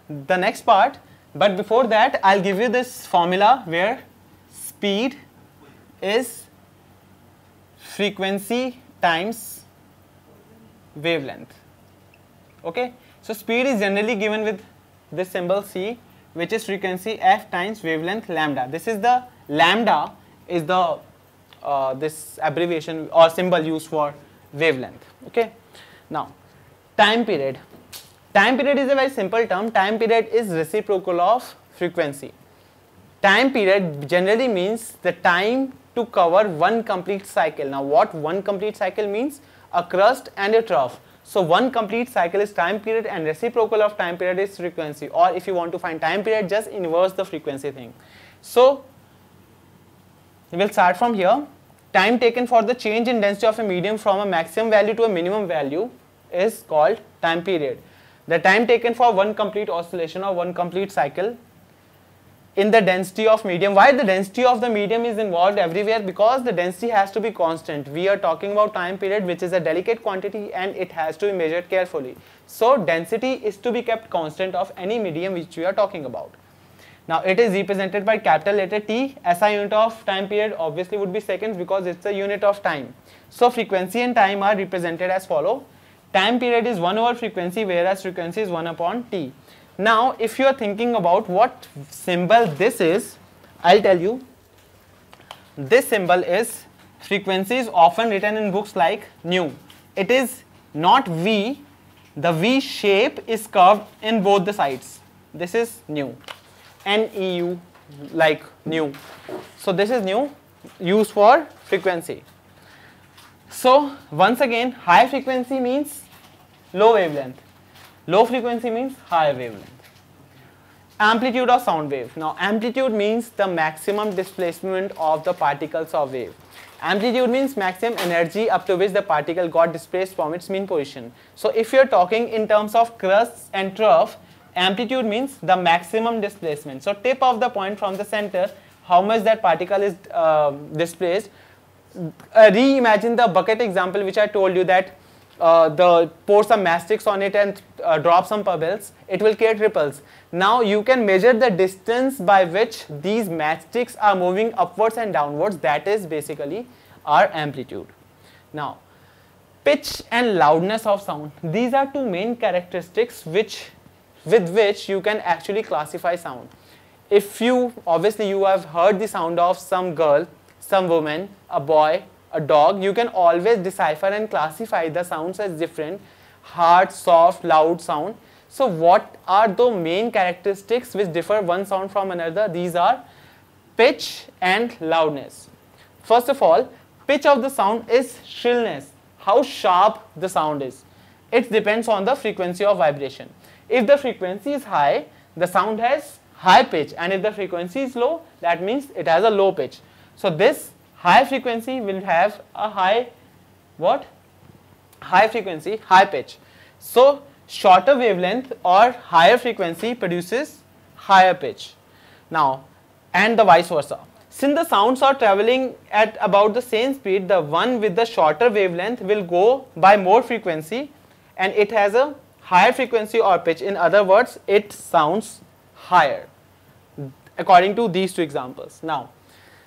the next part, but before that I'll give you this formula where speed is frequency times wavelength. Okay, so speed is generally given with this symbol c, which is frequency, f times wavelength lambda. This is the lambda is the this abbreviation or symbol used for wavelength. Okay, now time period. Time period is a very simple term. Time period is reciprocal of frequency. Time period generally means the time to cover one complete cycle. Now what one complete cycle means? A crust and a trough. So one complete cycle is time period and reciprocal of time period is frequency, or if you want to find time period, just inverse the frequency thing. So we will start from here. Time taken for the change in density of a medium from a maximum value to a minimum value is called time period. The time taken for one complete oscillation or one complete cycle in the density of medium. Why the density of the medium is involved everywhere? Because the density has to be constant. We are talking about time period, which is a delicate quantity and it has to be measured carefully. So density is to be kept constant of any medium which we are talking about. Now it is represented by capital letter T. SI unit of time period obviously would be seconds because it's a unit of time. So frequency and time are represented as follow. Time period is 1 over frequency, whereas frequency is 1 upon T. Now if you are thinking about what symbol this is, I'll tell you. This symbol is frequency, is often written in books like nu. It is not V. The V shape is curved in both the sides. This is nu. NEU, like nu. So this is nu, used for frequency. So once again, high frequency means low wavelength. Low frequency means high wavelength. Amplitude of sound wave. Now amplitude means the maximum displacement of the particles of wave. Amplitude means maximum energy up to which the particle got displaced from its mean position. So if you are talking in terms of crust and trough, amplitude means the maximum displacement. So tip of the point from the center, how much that particle is displaced. Reimagine the bucket example which I told you, that pour some mastics on it and drop some pebbles, it will create ripples. Now you can measure the distance by which these matchsticks are moving upwards and downwards. That is basically our amplitude. Now pitch and loudness of sound. These are two main characteristics with which you can actually classify sound. If you, obviously you have heard the sound of some girl, some woman, a boy, a dog, you can always decipher and classify the sounds as different: hard, soft, loud sound. So what are the main characteristics which differ one sound from another? These are pitch and loudness. First of all, pitch of the sound is shrillness, how sharp the sound is. It depends on the frequency of vibration. If the frequency is high, the sound has high pitch, and if the frequency is low, that means it has a low pitch. So this high frequency will have a high, what? High frequency, high pitch. So shorter wavelength or higher frequency produces higher pitch. Now, and the vice versa. Since the sounds are traveling at about the same speed, the one with the shorter wavelength will go by more frequency and it has a higher frequency or pitch. In other words, it sounds higher, according to these two examples. Now,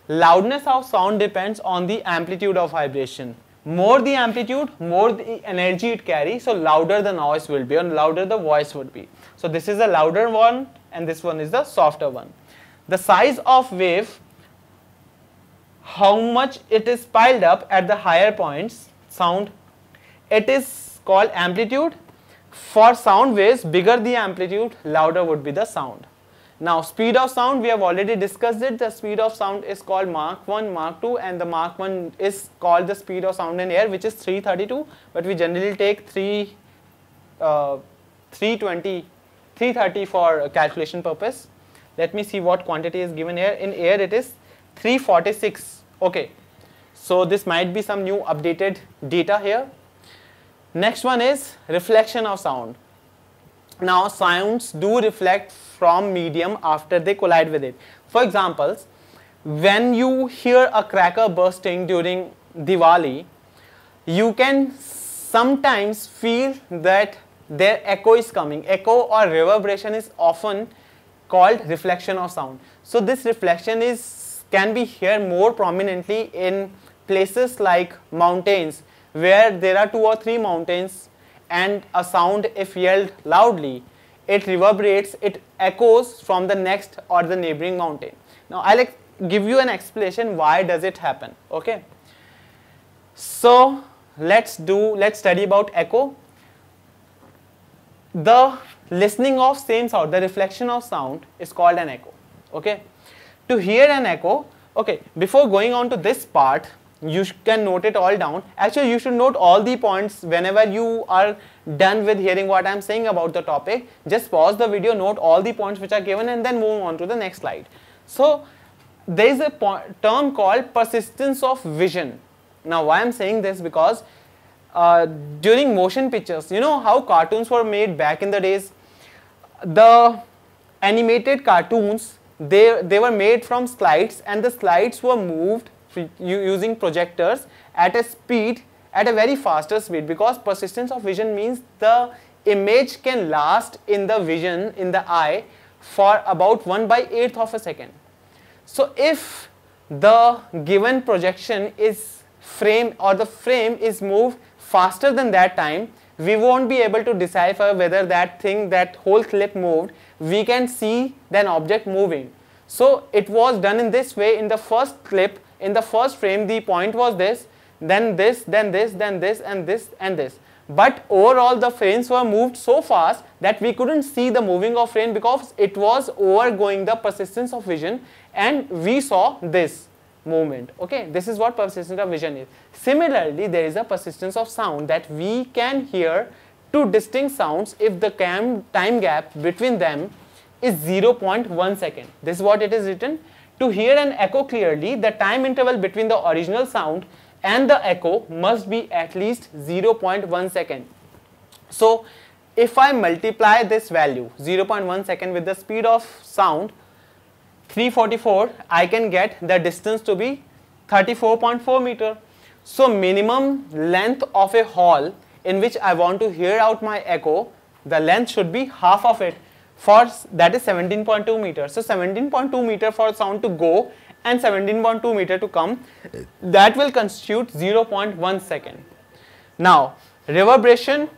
loudness of sound depends on the amplitude of vibration. More the amplitude, more the energy it carries, so louder the noise will be and louder the voice would be. So this is the louder one and this one is the softer one. The size of wave, how much it is piled up at the higher points, sound, it is called amplitude. For sound waves, bigger the amplitude, louder would be the sound. Now speed of sound, we have already discussed it. The speed of sound is called Mach 1, Mach 2, and the Mach 1 is called the speed of sound in air, which is 332, but we generally take 330 for calculation purpose. Let me see what quantity is given here. In air it is 346. Okay, so this might be some new updated data here. Next one is reflection of sound. Now sounds do reflect from medium after they collide with it. For example, when you hear a cracker bursting during Diwali, you can sometimes feel that their echo is coming. Echo or reverberation is often called reflection of sound. So this reflection can be here more prominently in places like mountains, where there are 2 or 3 mountains and a sound, if yelled loudly, it reverberates, it echoes from the next or the neighboring mountain. Now I'll give you an explanation why does it happen. Okay, so let's study about echo. The listening of same sound, the reflection of sound, is called an echo. Okay, to hear an echo, okay, before going on to this part, you can note it all down. Actually, you should note all the points whenever you are done with hearing what I am saying about the topic. Just pause the video, note all the points which are given, and then move on to the next slide. So there is a term called persistence of vision. Now why I am saying this, because during motion pictures, you know how cartoons were made back in the days. The animated cartoons, they were made from slides, and the slides were moved using projectors at a speed, at a very faster speed, because persistence of vision means the image can last in the vision, in the eye, for about 1/8 of a second. So if the given projection is frame, or the frame is moved faster than that time, we won't be able to decipher whether that thing, that whole clip moved. We can see that object moving. So it was done in this way. In the first clip, in the first frame, the point was this, then this, then this, then this, and this, and this. But overall the frames were moved so fast that we couldn't see the moving of frame, because it was overgoing the persistence of vision, and we saw this movement. Okay, this is what persistence of vision is. Similarly, there is a persistence of sound, that we can hear 2 distinct sounds if the time gap between them is 0.1 second. This is what it is written. To hear an echo clearly, the time interval between the original sound and the echo must be at least 0.1 second. So if I multiply this value 0.1 second with the speed of sound 344, I can get the distance to be 34.4 meter. So minimum length of a hall in which I want to hear out my echo, the length should be half of it. For that is 17.2 meters. So 17.2 meter for sound to go and 17.2 meter to come, that will constitute 0.1 second. Now reverberation